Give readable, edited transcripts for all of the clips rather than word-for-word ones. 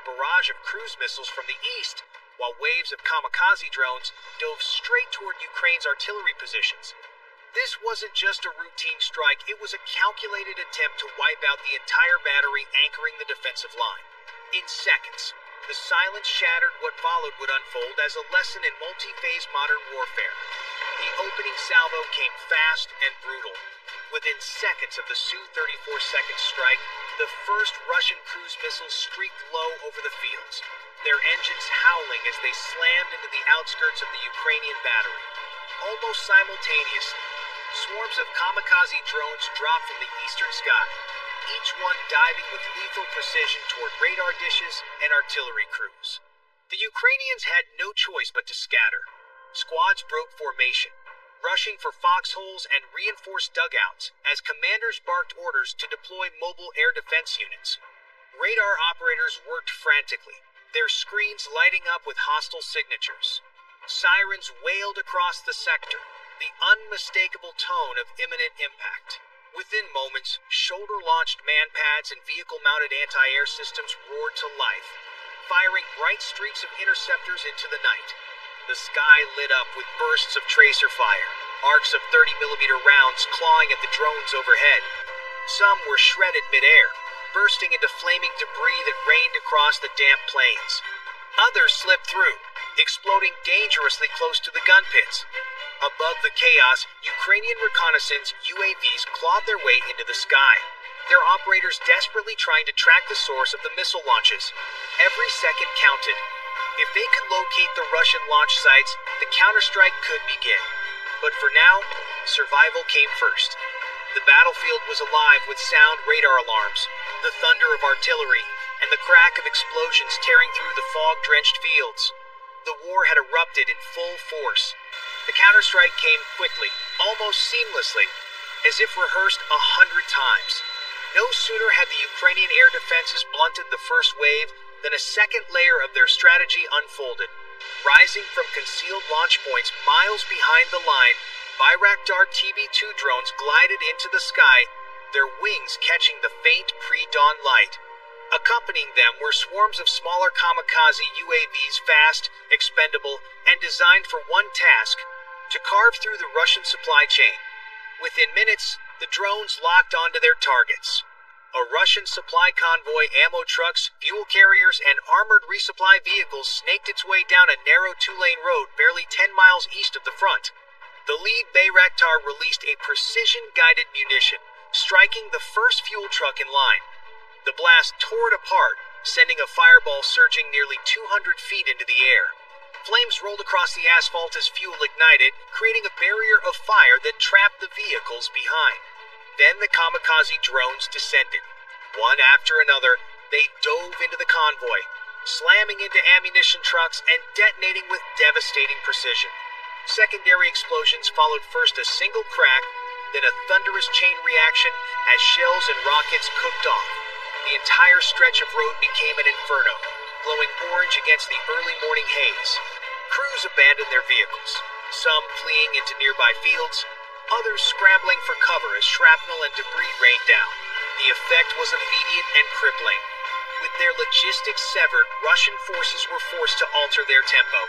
barrage of cruise missiles from the east, while waves of kamikaze drones dove straight toward Ukraine's artillery positions. This wasn't just a routine strike, it was a calculated attempt to wipe out the entire battery anchoring the defensive line. In seconds, the silence shattered what followed would unfold as a lesson in multi-phase modern warfare. The opening salvo came fast and brutal. Within seconds of the Su-34 second strike, the first Russian cruise missiles streaked low over the fields, their engines howling as they slammed into the outskirts of the Ukrainian battery. Almost simultaneously, swarms of kamikaze drones dropped from the eastern sky, each one diving with lethal precision toward radar dishes and artillery crews. The Ukrainians had no choice but to scatter. Squads broke formation, rushing for foxholes and reinforced dugouts as commanders barked orders to deploy mobile air defense units. Radar operators worked frantically, their screens lighting up with hostile signatures. Sirens wailed across the sector, the unmistakable tone of imminent impact. Within moments, shoulder-launched manpads and vehicle-mounted anti-air systems roared to life, firing bright streaks of interceptors into the night. The sky lit up with bursts of tracer fire, arcs of 30mm rounds clawing at the drones overhead. Some were shredded midair, bursting into flaming debris that rained across the damp plains. Others slipped through, exploding dangerously close to the gun pits. Above the chaos, Ukrainian reconnaissance UAVs clawed their way into the sky, their operators desperately trying to track the source of the missile launches. Every second counted. If they could locate the Russian launch sites, the counterstrike could begin. But for now, survival came first. The battlefield was alive with sound radar alarms, the thunder of artillery, and the crack of explosions tearing through the fog-drenched fields. The war had erupted in full force. The counterstrike came quickly, almost seamlessly, as if rehearsed 100 times. No sooner had the Ukrainian air defenses blunted the first wave than a second layer of their strategy unfolded. Rising from concealed launch points miles behind the line, Bayraktar TB2 drones glided into the sky, their wings catching the faint pre-dawn light. Accompanying them were swarms of smaller kamikaze UAVs, fast, expendable, and designed for one task: to carve through the Russian supply chain. Within minutes, the drones locked onto their targets. A Russian supply convoy, ammo trucks, fuel carriers, and armored resupply vehicles snaked its way down a narrow two-lane road barely 10 miles east of the front. The lead Bayraktar released a precision-guided munition, striking the first fuel truck in line. The blast tore it apart, sending a fireball surging nearly 200 feet into the air. Flames rolled across the asphalt as fuel ignited, creating a barrier of fire that trapped the vehicles behind. Then the kamikaze drones descended. One after another, they dove into the convoy, slamming into ammunition trucks and detonating with devastating precision. Secondary explosions followed, first a single crack, then a thunderous chain reaction as shells and rockets cooked off. The entire stretch of road became an inferno, glowing orange against the early morning haze. Crews abandoned their vehicles, some fleeing into nearby fields, others scrambling for cover as shrapnel and debris rained down. The effect was immediate and crippling. With their logistics severed, Russian forces were forced to alter their tempo.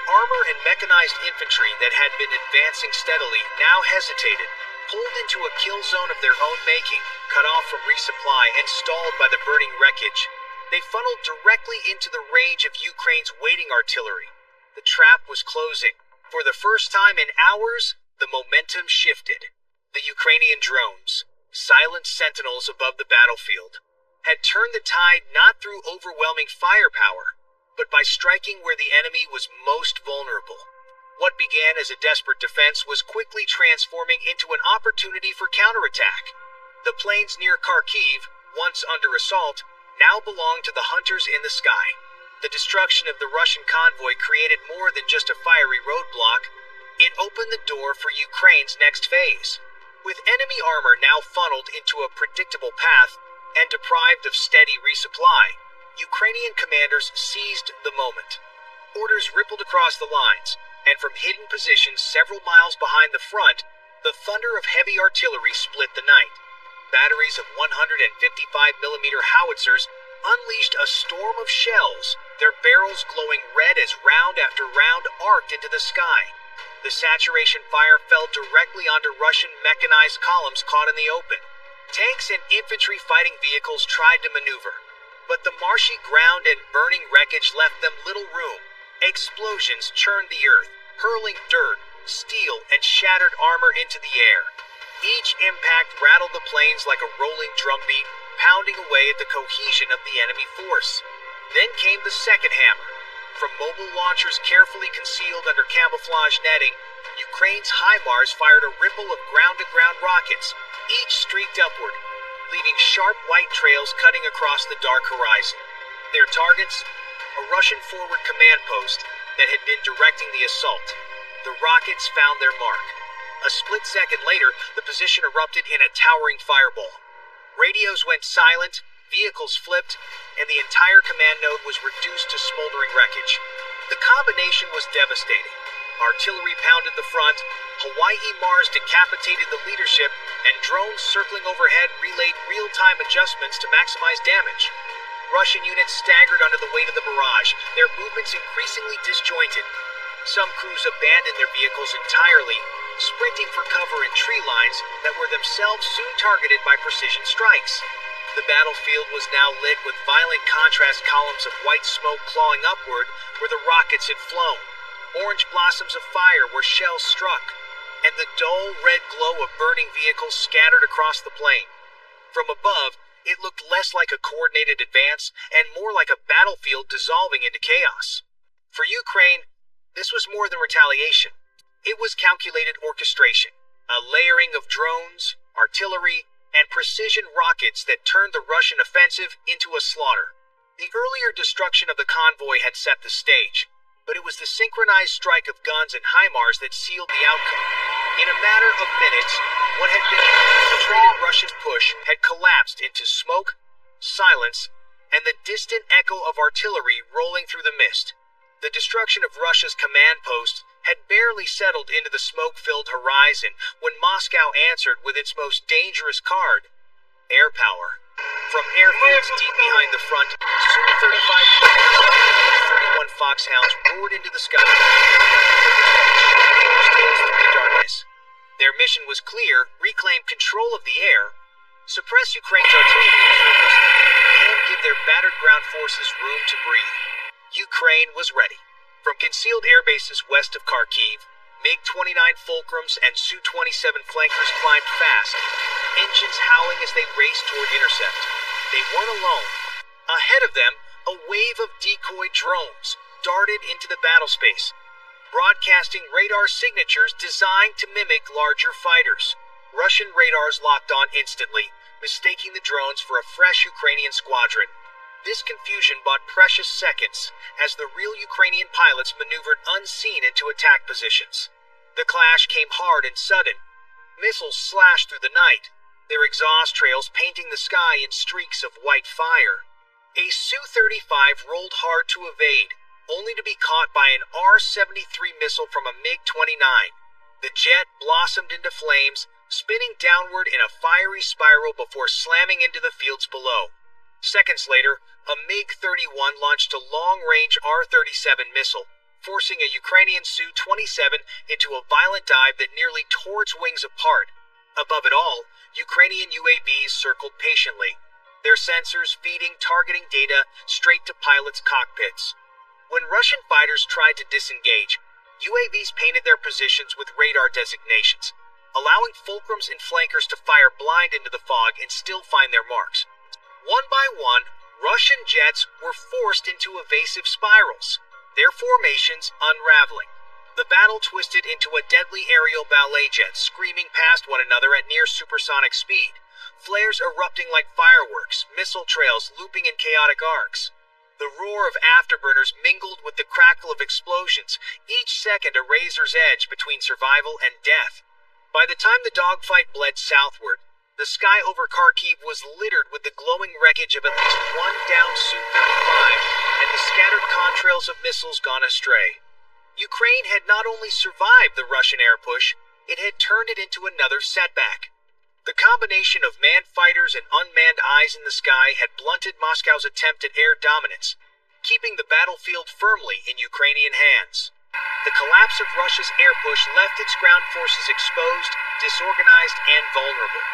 Armor and mechanized infantry that had been advancing steadily now hesitated, pulled into a kill zone of their own making, cut off from resupply and stalled by the burning wreckage. They funneled directly into the range of Ukraine's waiting artillery. The trap was closing. For the first time in hours, the momentum shifted. The Ukrainian drones, silent sentinels above the battlefield, had turned the tide not through overwhelming firepower, but by striking where the enemy was most vulnerable. What began as a desperate defense was quickly transforming into an opportunity for counterattack. The plains near Kharkiv, once under assault, now belonged to the hunters in the sky. The destruction of the Russian convoy created more than just a fiery roadblock. It opened the door for Ukraine's next phase. With enemy armor now funneled into a predictable path and deprived of steady resupply, Ukrainian commanders seized the moment. Orders rippled across the lines, and from hidden positions several miles behind the front, the thunder of heavy artillery split the night. Batteries of 155mm howitzers unleashed a storm of shells, their barrels glowing red as round after round arced into the sky. The saturation fire fell directly onto Russian mechanized columns caught in the open. Tanks and infantry fighting vehicles tried to maneuver, but the marshy ground and burning wreckage left them little room. Explosions churned the earth, hurling dirt, steel, and shattered armor into the air. Each impact rattled the plains like a rolling drumbeat, pounding away at the cohesion of the enemy force. Then came the second hammer. From mobile launchers carefully concealed under camouflage netting, Ukraine's HIMARS fired a ripple of ground-to-ground rockets, each streaked upward, leaving sharp white trails cutting across the dark horizon. Their targets? A Russian forward command post that had been directing the assault. The rockets found their mark. A split second later, the position erupted in a towering fireball. Radios went silent, vehicles flipped, and the entire command node was reduced to smoldering wreckage. The combination was devastating. Artillery pounded the front, Hawaii Mars decapitated the leadership, and drones circling overhead relayed real-time adjustments to maximize damage. Russian units staggered under the weight of the barrage, their movements increasingly disjointed. Some crews abandoned their vehicles entirely, sprinting for cover in tree lines that were themselves soon targeted by precision strikes. The battlefield was now lit with violent contrast columns of white smoke clawing upward where the rockets had flown, orange blossoms of fire where shells struck, and the dull red glow of burning vehicles scattered across the plain. From above, it looked less like a coordinated advance and more like a battlefield dissolving into chaos. For Ukraine, this was more than retaliation. It was calculated orchestration, a layering of drones, artillery, and precision rockets that turned the Russian offensive into a slaughter. The earlier destruction of the convoy had set the stage, but it was the synchronized strike of guns and HIMARS that sealed the outcome. In a matter of minutes, what had been a concentrated Russian push had collapsed into smoke, silence, and the distant echo of artillery rolling through the mist. The destruction of Russia's command post had barely settled into the smoke-filled horizon when Moscow answered with its most dangerous card, air power. From airfields deep behind the front, Su-35 31 Foxhounds roared into the sky, through the darkness. Their mission was clear: reclaim control of the air, suppress Ukraine's artillery maneuvers, and give their battered ground forces room to breathe. Ukraine was ready. From concealed air bases west of Kharkiv, MiG-29 Fulcrums and Su-27 flankers climbed fast, engines howling as they raced toward intercept. They weren't alone. Ahead of them, a wave of decoy drones darted into the battle space, broadcasting radar signatures designed to mimic larger fighters. Russian radars locked on instantly, mistaking the drones for a fresh Ukrainian squadron. This confusion bought precious seconds as the real Ukrainian pilots maneuvered unseen into attack positions. The clash came hard and sudden. Missiles slashed through the night, their exhaust trails painting the sky in streaks of white fire. A Su-35 rolled hard to evade, only to be caught by an R-73 missile from a MiG-29. The jet blossomed into flames, spinning downward in a fiery spiral before slamming into the fields below. Seconds later, a MiG-31 launched a long-range R-37 missile, forcing a Ukrainian Su-27 into a violent dive that nearly tore its wings apart. Above it all, Ukrainian UAVs circled patiently, their sensors feeding targeting data straight to pilots' cockpits. When Russian fighters tried to disengage, UAVs painted their positions with radar designations, allowing fulcrums and flankers to fire blind into the fog and still find their marks. One by one, Russian jets were forced into evasive spirals, their formations unraveling. The battle twisted into a deadly aerial ballet jet screaming past one another at near supersonic speed, flares erupting like fireworks, missile trails looping in chaotic arcs. The roar of afterburners mingled with the crackle of explosions, each second a razor's edge between survival and death. By the time the dogfight bled southward, the sky over Kharkiv was littered with the glowing wreckage of at least one downed Su-35 and the scattered contrails of missiles gone astray. Ukraine had not only survived the Russian air push, it had turned it into another setback. The combination of manned fighters and unmanned eyes in the sky had blunted Moscow's attempt at air dominance, keeping the battlefield firmly in Ukrainian hands. The collapse of Russia's air push left its ground forces exposed, disorganized, and vulnerable.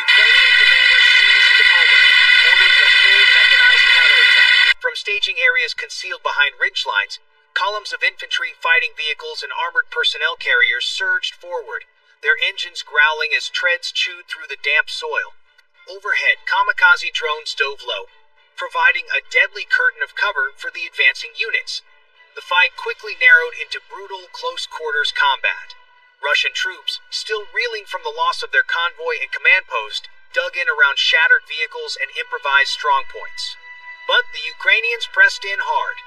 Ukrainian commanders seized the moment, ordering a full mechanized counterattack. From staging areas concealed behind ridgelines, columns of infantry, fighting vehicles, and armored personnel carriers surged forward, their engines growling as treads chewed through the damp soil. Overhead, kamikaze drones dove low, providing a deadly curtain of cover for the advancing units. The fight quickly narrowed into brutal, close-quarters combat. Russian troops, still reeling from the loss of their convoy and command post, dug in around shattered vehicles and improvised strongpoints. But the Ukrainians pressed in hard.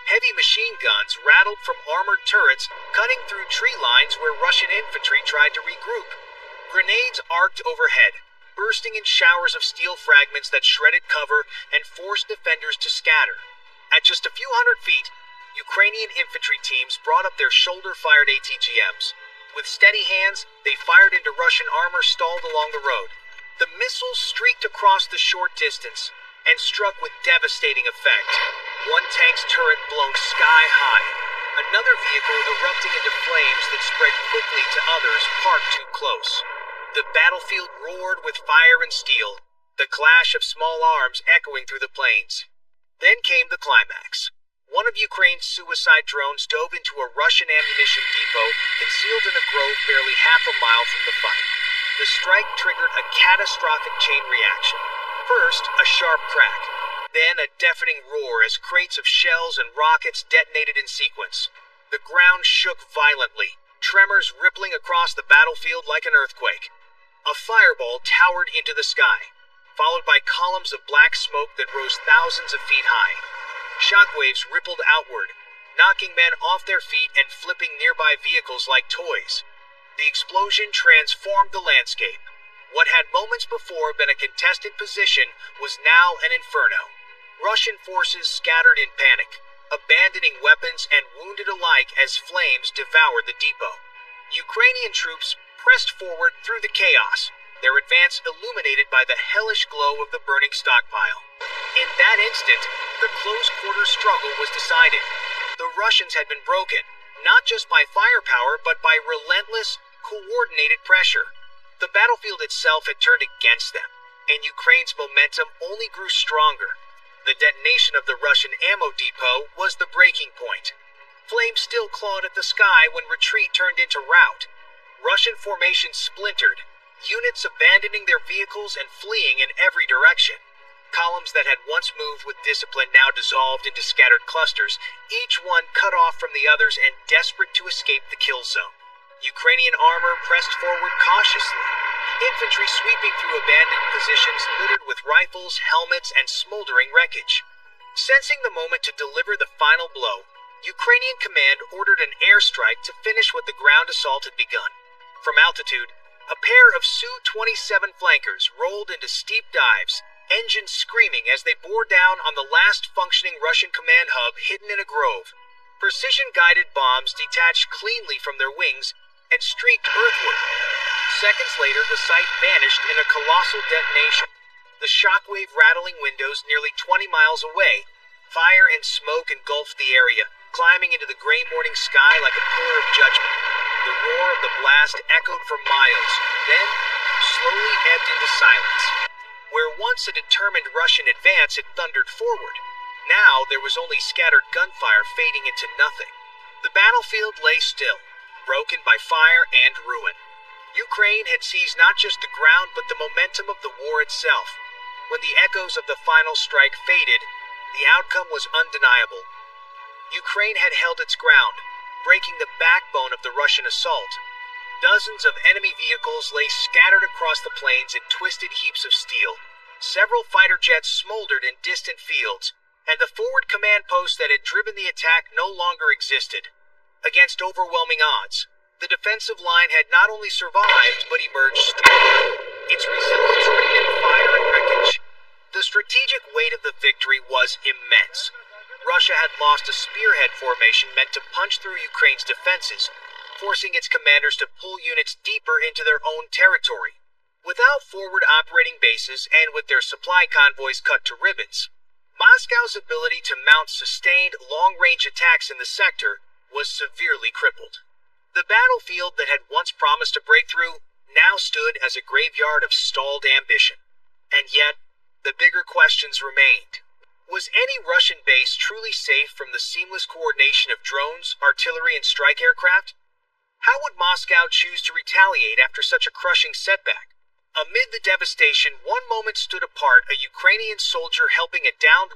Heavy machine guns rattled from armored turrets, cutting through tree lines where Russian infantry tried to regroup. Grenades arced overhead, bursting in showers of steel fragments that shredded cover and forced defenders to scatter. At just a few hundred feet, Ukrainian infantry teams brought up their shoulder-fired ATGMs. With steady hands, they fired into Russian armor stalled along the road. The missiles streaked across the short distance and struck with devastating effect. One tank's turret blown sky high, another vehicle erupting into flames that spread quickly to others parked too close. The battlefield roared with fire and steel, the clash of small arms echoing through the plains. Then came the climax. One of Ukraine's suicide drones dove into a Russian ammunition depot concealed in a grove barely half a mile from the fight. The strike triggered a catastrophic chain reaction. First, a sharp crack, then a deafening roar as crates of shells and rockets detonated in sequence. The ground shook violently, tremors rippling across the battlefield like an earthquake. A fireball towered into the sky, followed by columns of black smoke that rose thousands of feet high. Shockwaves rippled outward, knocking men off their feet and flipping nearby vehicles like toys. The explosion transformed the landscape. What had moments before been a contested position was now an inferno. Russian forces scattered in panic, abandoning weapons and wounded alike as flames devoured the depot. Ukrainian troops pressed forward through the chaos, their advance illuminated by the hellish glow of the burning stockpile. In that instant, the close-quarter struggle was decided. The Russians had been broken, not just by firepower, but by relentless, coordinated pressure. The battlefield itself had turned against them, and Ukraine's momentum only grew stronger. The detonation of the Russian ammo depot was the breaking point. Flames still clawed at the sky when retreat turned into rout. Russian formations splintered, units abandoning their vehicles and fleeing in every direction. Columns that had once moved with discipline now dissolved into scattered clusters, each one cut off from the others and desperate to escape the kill zone. Ukrainian armor pressed forward cautiously, infantry sweeping through abandoned positions littered with rifles, helmets, and smoldering wreckage. Sensing the moment to deliver the final blow, Ukrainian command ordered an airstrike to finish what the ground assault had begun. From altitude, a pair of Su-27 flankers rolled into steep dives, engines screaming as they bore down on the last functioning Russian command hub hidden in a grove. Precision-guided bombs detached cleanly from their wings and streaked earthward. Seconds later, the site vanished in a colossal detonation, the shockwave rattling windows nearly 20 miles away. Fire and smoke engulfed the area, climbing into the gray morning sky like a pillar of judgment. The roar of the blast echoed for miles, then slowly ebbed into silence. Where once a determined Russian advance had thundered forward, now there was only scattered gunfire fading into nothing. The battlefield lay still, broken by fire and ruin. Ukraine had seized not just the ground but the momentum of the war itself. When the echoes of the final strike faded, the outcome was undeniable. Ukraine had held its ground, breaking the backbone of the Russian assault. Dozens of enemy vehicles lay scattered across the plains in twisted heaps of steel. Several fighter jets smoldered in distant fields, and the forward command post that had driven the attack no longer existed. Against overwhelming odds, the defensive line had not only survived but emerged stronger, its resilience rooted in fire and wreckage. The strategic weight of the victory was immense. Russia had lost a spearhead formation meant to punch through Ukraine's defenses, forcing its commanders to pull units deeper into their own territory. Without forward operating bases and with their supply convoys cut to ribbons, Moscow's ability to mount sustained, long-range attacks in the sector was severely crippled. The battlefield that had once promised a breakthrough now stood as a graveyard of stalled ambition. And yet, the bigger questions remained. Was any Russian base truly safe from the seamless coordination of drones, artillery, and strike aircraft? How would Moscow choose to retaliate after such a crushing setback? Amid the devastation, one moment stood apart, a Ukrainian soldier helping a downed